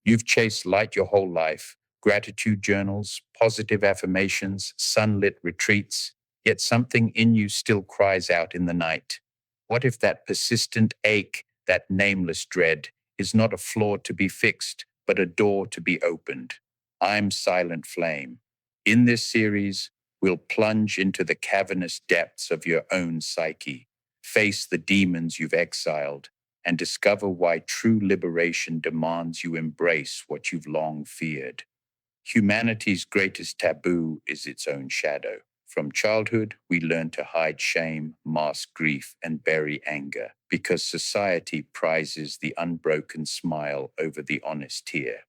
You've chased light your whole life, gratitude journals, positive affirmations, sunlit retreats, yet something in you still cries out in the night. What if that persistent ache, that nameless dread, is not a flaw to be fixed, but a door to be opened? I'm Silent Flame. In this series, we'll plunge into the cavernous depths of your own psyche, face the demons you've exiled, and discover why true liberation demands you embrace what you've long feared. Humanity's greatest taboo is its own shadow. From childhood, we learn to hide shame, mask grief, and bury anger because society prizes the unbroken smile over the honest tear.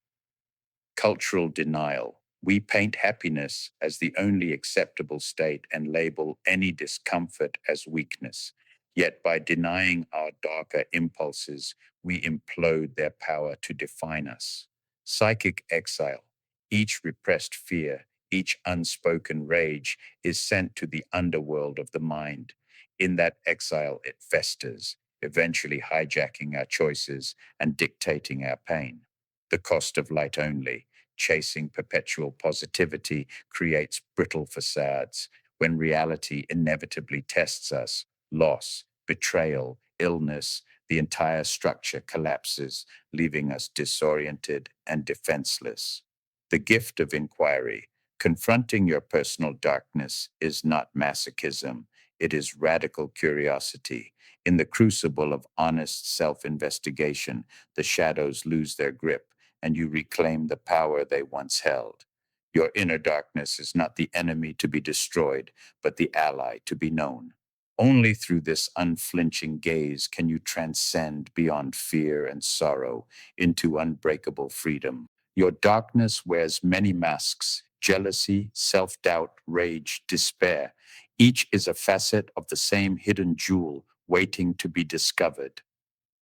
Cultural denial. We paint happiness as the only acceptable state and label any discomfort as weakness. Yet, by denying our darker impulses, we implode their power to define us. Psychic exile. Each repressed fear, each unspoken rage is sent to the underworld of the mind. In that exile, it festers, eventually hijacking our choices and dictating our pain. The cost of light only. Chasing perpetual positivity creates brittle facades when reality inevitably tests us. Loss, betrayal, illness, the entire structure collapses, leaving us disoriented and defenseless. The gift of inquiry. Confronting your personal darkness is not masochism, it is radical curiosity. In the crucible of honest self investigation, the shadows lose their grip and you reclaim the power they once held. Your inner darkness is not the enemy to be destroyed, but the ally to be known. Only through this unflinching gaze can you transcend beyond fear and sorrow into unbreakable freedom. Your darkness wears many masks: jealousy, self doubt, rage, despair. Each is a facet of the same hidden jewel waiting to be discovered.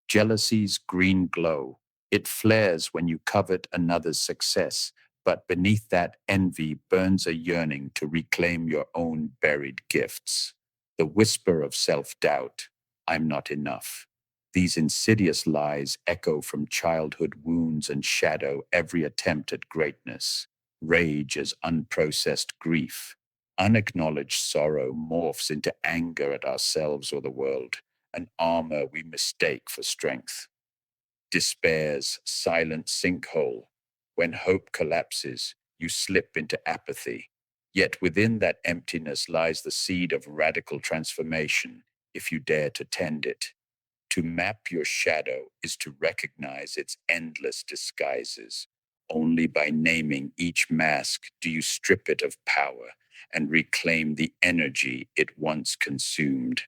Jealousy's green glow. It flares when you covet another's success, but beneath that envy burns a yearning to reclaim your own buried gifts. The whisper of self doubt. I'm not enough. These insidious lies echo from childhood wounds and shadow every attempt at greatness. Rage is unprocessed grief. Unacknowledged sorrow morphs into anger at ourselves or the world, an armor we mistake for strength. Despair's silent sinkhole. When hope collapses, you slip into apathy. Yet within that emptiness lies the seed of radical transformation if you dare to tend it. To map your shadow is to recognize its endless disguises. Only by naming each mask do you strip it of power and reclaim the energy it once consumed.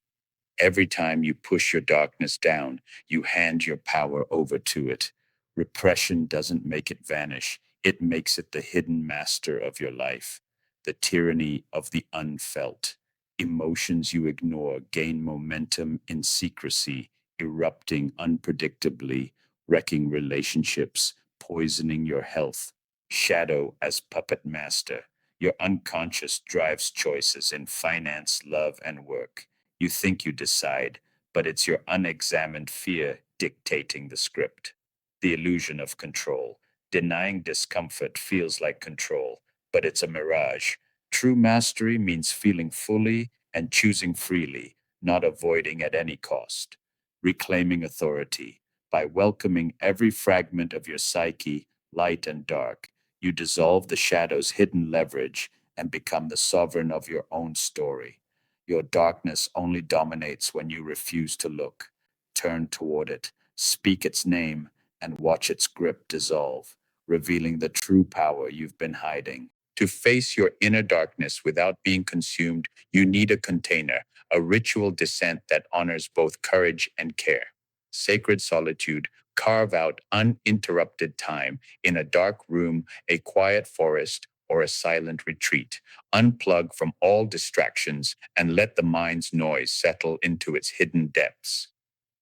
Every time you push your darkness down, you hand your power over to it. Repression doesn't make it vanish, it makes it the hidden master of your life. The tyranny of the unfelt. Emotions you ignore gain momentum in secrecy, erupting unpredictably, wrecking relationships, poisoning your health. Shadow as puppet master. Your unconscious drives choices in finance, love, and work. You think you decide, but it's your unexamined fear dictating the script. The illusion of control. Denying discomfort feels like control, but it's a mirage. True mastery means feeling fully and choosing freely, not avoiding at any cost. Reclaiming authority. By welcoming every fragment of your psyche, light and dark, you dissolve the shadow's hidden leverage and become the sovereign of your own story. Your darkness only dominates when you refuse to look. Turn toward it, speak its name, and watch its grip dissolve, revealing the true power you've been hiding. To face your inner darkness without being consumed, you need a container, a ritual descent that honors both courage and care. Sacred solitude. Carve out uninterrupted time in a dark room, a quiet forest, or a silent retreat. Unplug from all distractions and let the mind's noise settle into its hidden depths.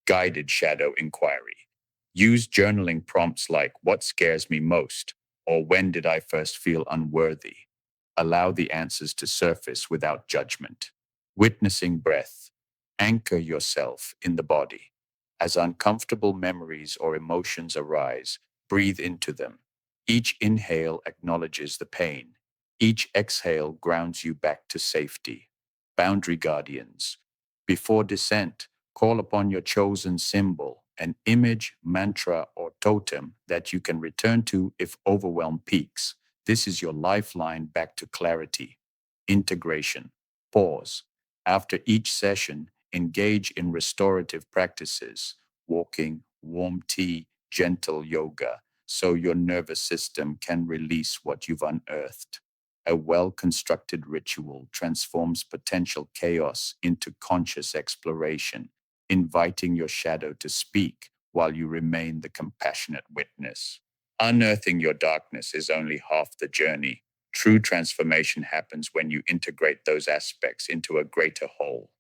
Guided shadow inquiry. Use journaling prompts like "What scares me most?" or "When did I first feel unworthy?" Allow the answers to surface without judgment. Witnessing breath. Anchor yourself in the body. As uncomfortable memories or emotions arise, Breathe into them. Each inhale acknowledges the pain. Each exhale grounds you back to safety. Boundary guardians. Before descent, call upon your chosen symbol, an image, mantra, or totem that you can return to if overwhelm peaks. This is your lifeline back to clarity. Integration. Pause. After each session, engage in restorative practices, walking, warm tea, gentle yoga, so your nervous system can release what you've unearthed. A well constructed ritual transforms potential chaos into conscious exploration, inviting your shadow to speak while you remain the compassionate witness. Unearthing your darkness is only half the journey. True transformation happens when you integrate those aspects into a greater whole.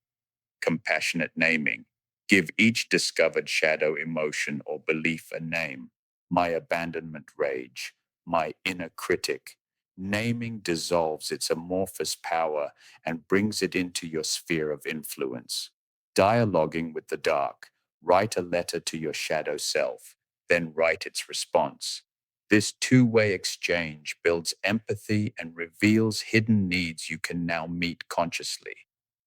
Compassionate naming. Give each discovered shadow emotion or belief a name. My abandonment rage, my inner critic. Naming dissolves its amorphous power and brings it into your sphere of influence. Dialoguing with the dark. Write a letter to your shadow self, then write its response. This two-way exchange builds empathy and reveals hidden needs you can now meet consciously.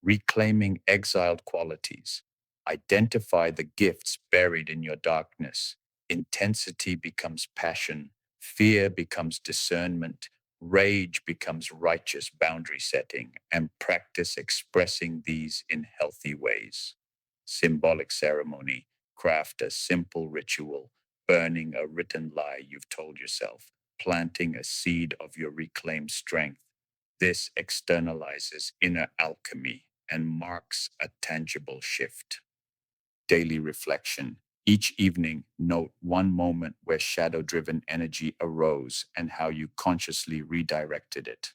Reclaiming exiled qualities. Identify the gifts buried in your darkness. Intensity becomes passion, fear becomes discernment, rage becomes righteous boundary setting, and practice expressing these in healthy ways. Symbolic ceremony. Craft a simple ritual, burning a written lie you've told yourself, planting a seed of your reclaimed strength. This externalizes inner alchemy and marks a tangible shift. Daily reflection. Each evening, note one moment where shadow driven energy arose and how you consciously redirected it.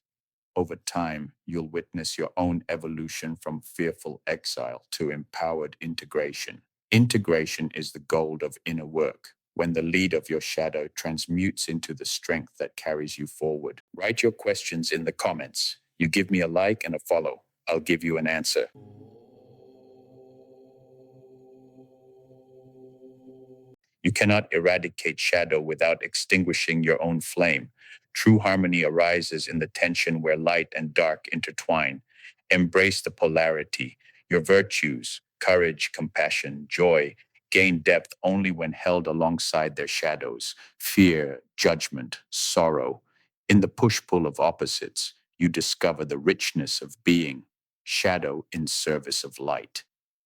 Over time, you'll witness your own evolution from fearful exile to empowered integration. Integration is the gold of inner work, when the lead of your shadow transmutes into the strength that carries you forward. Write your questions in the comments. You give me a like and a follow. I'll give you an answer. You cannot eradicate shadow without extinguishing your own flame. True harmony arises in the tension where light and dark intertwine. Embrace the polarity. Your virtues, courage, compassion, joy, gain depth only when held alongside their shadows, fear, judgment, sorrow. In the push pull of opposites, you discover the richness of being, shadow in service of light.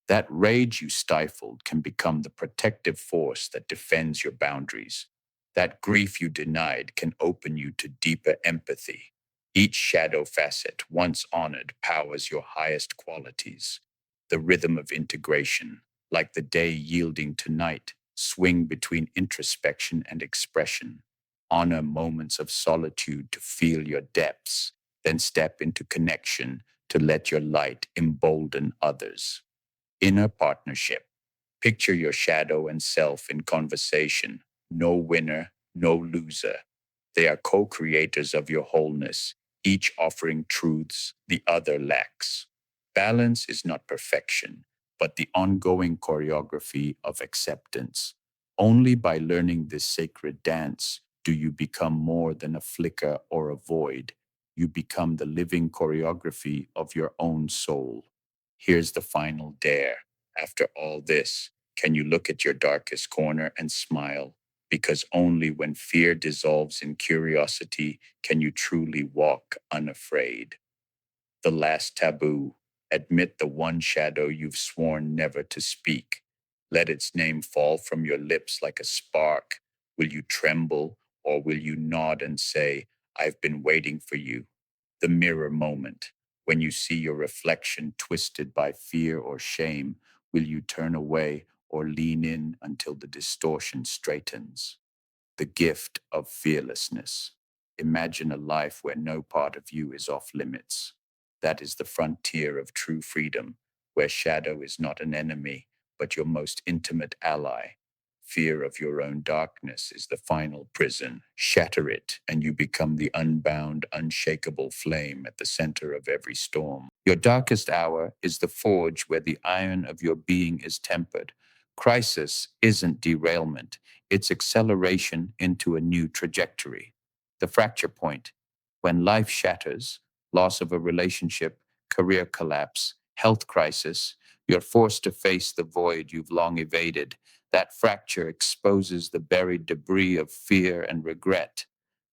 That rage you stifled can become the protective force that defends your boundaries. That grief you denied can open you to deeper empathy. Each shadow facet, once honored, powers your highest qualities. The rhythm of integration, like the day yielding to night, swing between introspection and expression. Honor moments of solitude to feel your depths, then step into connection to let your light embolden others. Inner partnership. Picture your shadow and self in conversation. No winner, no loser. They are co creators of your wholeness, each offering truths the other lacks. Balance is not perfection, but the ongoing choreography of acceptance. Only by learning this sacred dance do you become more than a flicker or a void. You become the living choreography of your own soul. Here's the final dare. After all this, can you look at your darkest corner and smile? Because only when fear dissolves in curiosity can you truly walk unafraid. The last taboo. Admit the one shadow you've sworn never to speak. Let its name fall from your lips like a spark. Will you tremble or will you nod and say, I've been waiting for you? The mirror moment. When you see your reflection twisted by fear or shame, will you turn away or lean in until the distortion straightens? The gift of fearlessness. Imagine a life where no part of you is off limits. That is the frontier of true freedom, where shadow is not an enemy, but your most intimate ally. Fear of your own darkness is the final prison. Shatter it, and you become the unbound, unshakable flame at the center of every storm. Your darkest hour is the forge where the iron of your being is tempered. Crisis isn't derailment, it's acceleration into a new trajectory. The fracture point, when life shatters, loss of a relationship, career collapse, health crisis, you're forced to face the void you've long evaded. That fracture exposes the buried debris of fear and regret.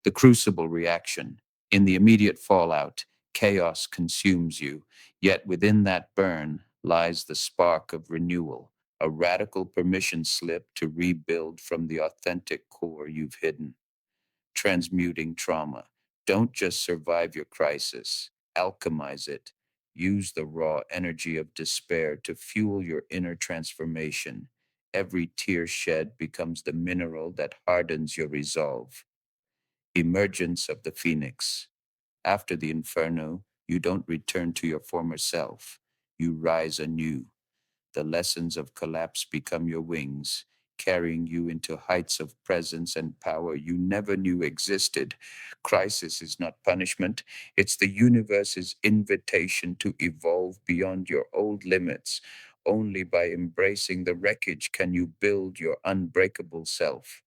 The crucible reaction. In the immediate fallout, chaos consumes you, yet within that burn lies the spark of renewal, a radical permission slip to rebuild from the authentic core you've hidden. Transmuting trauma. Don't just survive your crisis, alchemize it. Use the raw energy of despair to fuel your inner transformation. Every tear shed becomes the mineral that hardens your resolve. Emergence of the phoenix. After the inferno, you don't return to your former self. You rise anew. The lessons of collapse become your wings, carrying you into heights of presence and power you never knew existed. Crisis is not punishment, it's the universe's invitation to evolve beyond your old limits. Only by embracing the wreckage can you build your unbreakable self.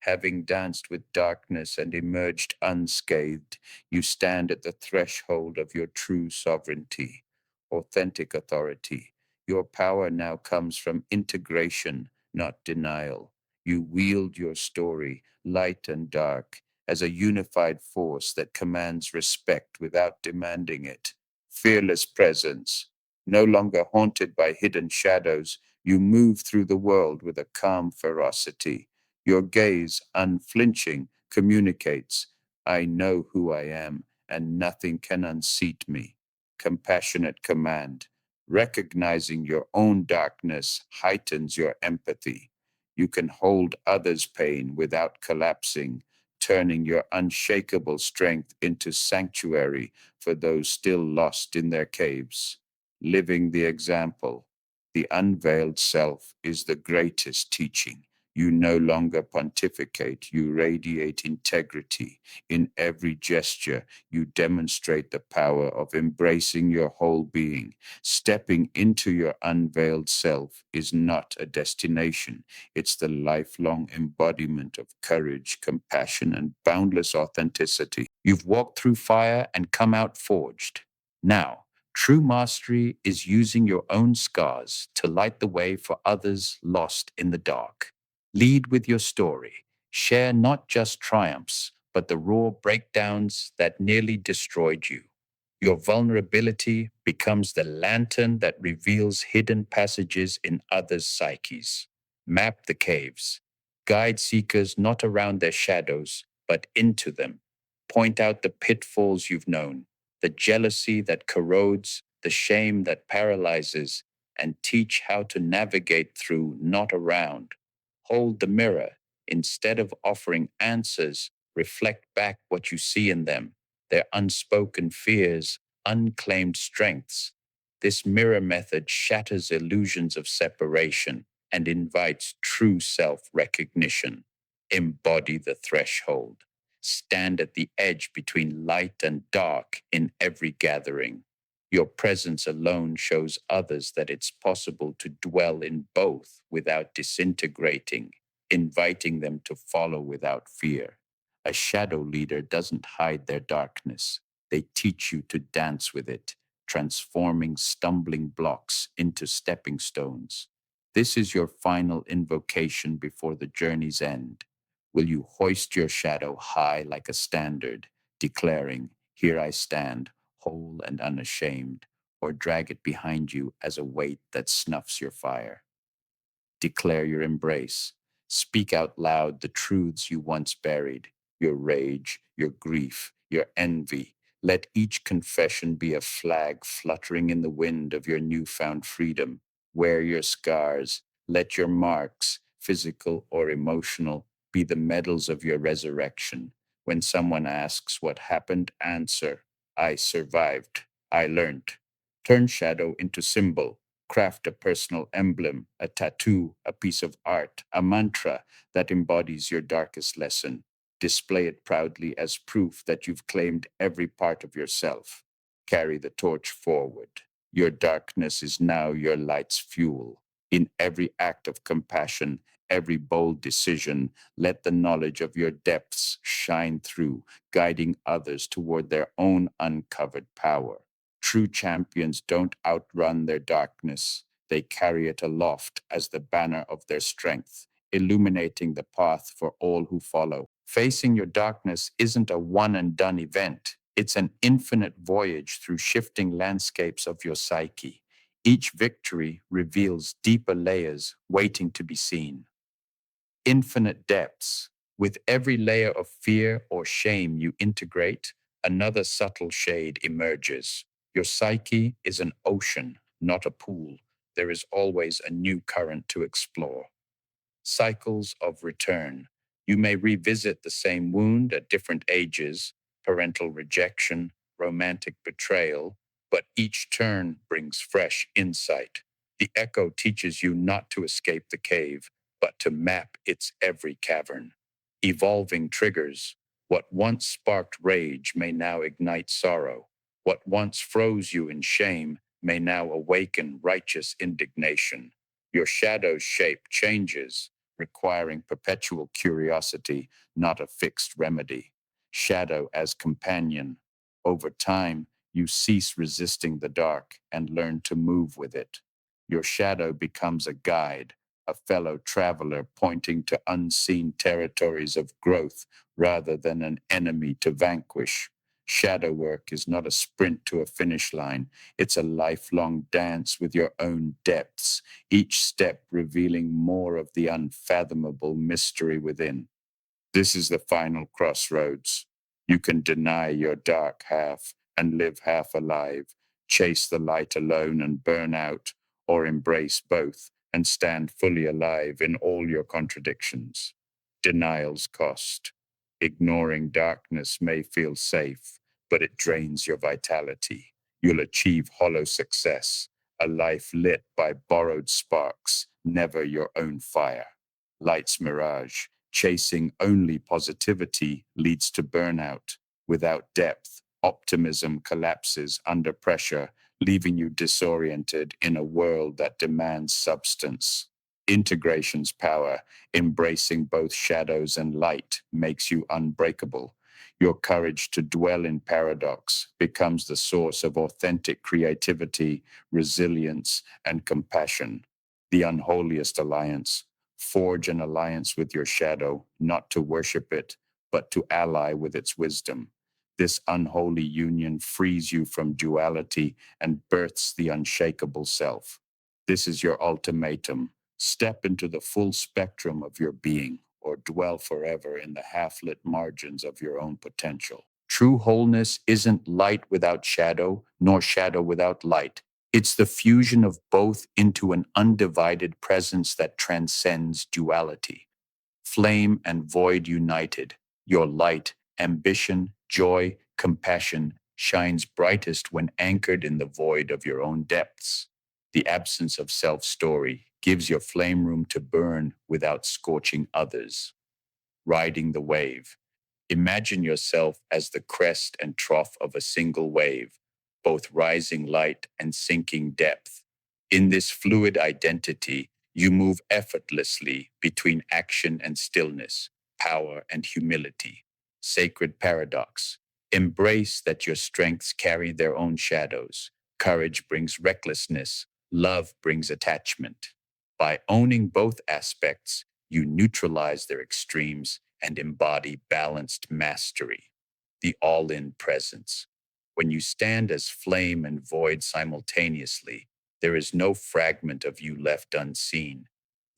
Having danced with darkness and emerged unscathed, you stand at the threshold of your true sovereignty, authentic authority. Your power now comes from integration, not denial. You wield your story, light and dark, as a unified force that commands respect without demanding it. Fearless presence. No longer haunted by hidden shadows, you move through the world with a calm ferocity. Your gaze, unflinching, communicates, I know who I am, and nothing can unseat me. Compassionate command. Recognizing your own darkness heightens your empathy. You can hold others' pain without collapsing, turning your unshakable strength into sanctuary for those still lost in their caves. Living the example. The unveiled self is the greatest teaching. You no longer pontificate, you radiate integrity. In every gesture, you demonstrate the power of embracing your whole being. Stepping into your unveiled self is not a destination, it's the lifelong embodiment of courage, compassion, and boundless authenticity. You've walked through fire and come out forged. Now, true mastery is using your own scars to light the way for others lost in the dark. Lead with your story. Share not just triumphs, but the raw breakdowns that nearly destroyed you. Your vulnerability becomes the lantern that reveals hidden passages in others' psyches. Map the caves. Guide seekers not around their shadows, but into them. Point out the pitfalls you've known, the jealousy that corrodes, the shame that paralyzes, and teach how to navigate through, not around. Hold the mirror. Instead of offering answers, reflect back what you see in them, their unspoken fears, unclaimed strengths. This mirror method shatters illusions of separation and invites true self recognition. Embody the threshold. Stand at the edge between light and dark in every gathering. Your presence alone shows others that it's possible to dwell in both without disintegrating, inviting them to follow without fear. A shadow leader doesn't hide their darkness, they teach you to dance with it, transforming stumbling blocks into stepping stones. This is your final invocation before the journey's end. Will you hoist your shadow high like a standard, declaring, Here I stand, whole and unashamed, or drag it behind you as a weight that snuffs your fire? Declare your embrace. Speak out loud the truths you once buried, your rage, your grief, your envy. Let each confession be a flag fluttering in the wind of your newfound freedom. Wear your scars. Let your marks, physical or emotional, be the medals of your resurrection. When someone asks what happened, answer, I survived. I learned. Turn shadow into symbol. Craft a personal emblem, a tattoo, a piece of art, a mantra that embodies your darkest lesson. Display it proudly as proof that you've claimed every part of yourself. Carry the torch forward. Your darkness is now your light's fuel. In every act of compassion, every bold decision, let the knowledge of your depths shine through, guiding others toward their own uncovered power. True champions don't outrun their darkness, they carry it aloft as the banner of their strength, illuminating the path for all who follow. Facing your darkness isn't a one and done event, it's an infinite voyage through shifting landscapes of your psyche. Each victory reveals deeper layers waiting to be seen. Infinite depths. With every layer of fear or shame you integrate, another subtle shade emerges. Your psyche is an ocean, not a pool. There is always a new current to explore. Cycles of return. You may revisit the same wound at different ages, parental rejection, romantic betrayal, but each turn brings fresh insight. The echo teaches you not to escape the cave, but to map its every cavern. Evolving triggers. What once sparked rage may now ignite sorrow. What once froze you in shame may now awaken righteous indignation. Your shadow's shape changes, requiring perpetual curiosity, not a fixed remedy. Shadow as companion. Over time, you cease resisting the dark and learn to move with it. Your shadow becomes a guide, a fellow traveler pointing to unseen territories of growth rather than an enemy to vanquish. Shadow work is not a sprint to a finish line, it's a lifelong dance with your own depths, each step revealing more of the unfathomable mystery within. This is the final crossroads. You can deny your dark half and live half alive, chase the light alone and burn out, or embrace both and stand fully alive in all your contradictions. Denial's cost. Ignoring darkness may feel safe, but it drains your vitality. You'll achieve hollow success, a life lit by borrowed sparks, never your own fire. Light's mirage. Chasing only positivity leads to burnout. Without depth, optimism collapses under pressure, leaving you disoriented in a world that demands substance. Integration's power, embracing both shadows and light, makes you unbreakable. Your courage to dwell in paradox becomes the source of authentic creativity, resilience, and compassion. The unholiest alliance. Forge an alliance with your shadow, not to worship it, but to ally with its wisdom. This unholy union frees you from duality and births the unshakable self. This is your ultimatum. Step into the full spectrum of your being, or dwell forever in the half lit margins of your own potential. True wholeness isn't light without shadow, nor shadow without light. It's the fusion of both into an undivided presence that transcends duality. Flame and void united, your light, ambition, joy, compassion shines brightest when anchored in the void of your own depths. The absence of self story gives your flame room to burn without scorching others. Riding the wave. Imagine yourself as the crest and trough of a single wave, both rising light and sinking depth. In this fluid identity, you move effortlessly between action and stillness, power and humility. Sacred paradox. Embrace that your strengths carry their own shadows. Courage brings recklessness, love brings attachment. By owning both aspects, you neutralize their extremes and embody balanced mastery, the all in presence. When you stand as flame and void simultaneously, there is no fragment of you left unseen.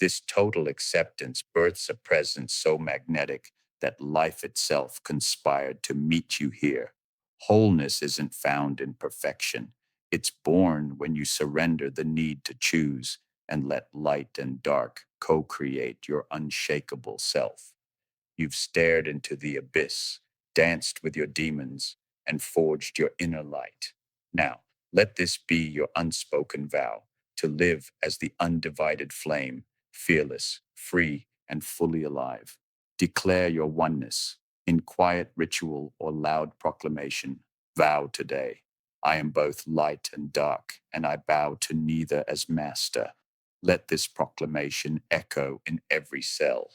This total acceptance births a presence so magnetic that life itself conspired to meet you here. Wholeness isn't found in perfection. It's born when you surrender the need to choose and let light and dark co create your unshakable self. You've stared into the abyss, danced with your demons, and forged your inner light. Now, let this be your unspoken vow to live as the undivided flame, fearless, free, and fully alive. Declare your oneness in quiet ritual or loud proclamation. Vow today, I am both light and dark, and I bow to neither as master. Let this proclamation echo in every cell.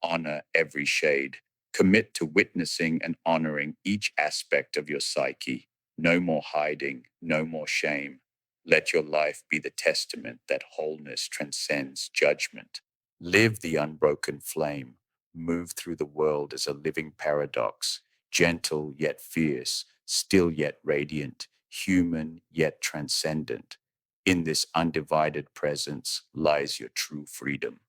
Honor every shade. Commit to witnessing and honoring each aspect of your psyche. No more hiding, no more shame. Let your life be the testament that wholeness transcends judgment. Live the unbroken flame. Move through the world as a living paradox, gentle yet fierce, still yet radiant, human yet transcendent. In this undivided presence lies your true freedom.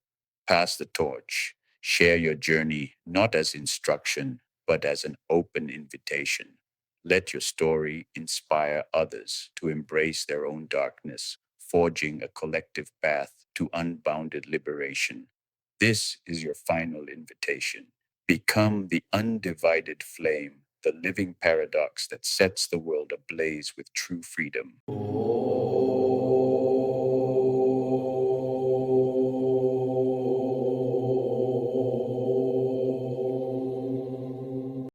Pass the torch. Share your journey not as instruction, but as an open invitation. Let your story inspire others to embrace their own darkness, forging a collective path to unbounded liberation. This is your final invitation. Become the undivided flame, the living paradox that sets the world ablaze with true freedom.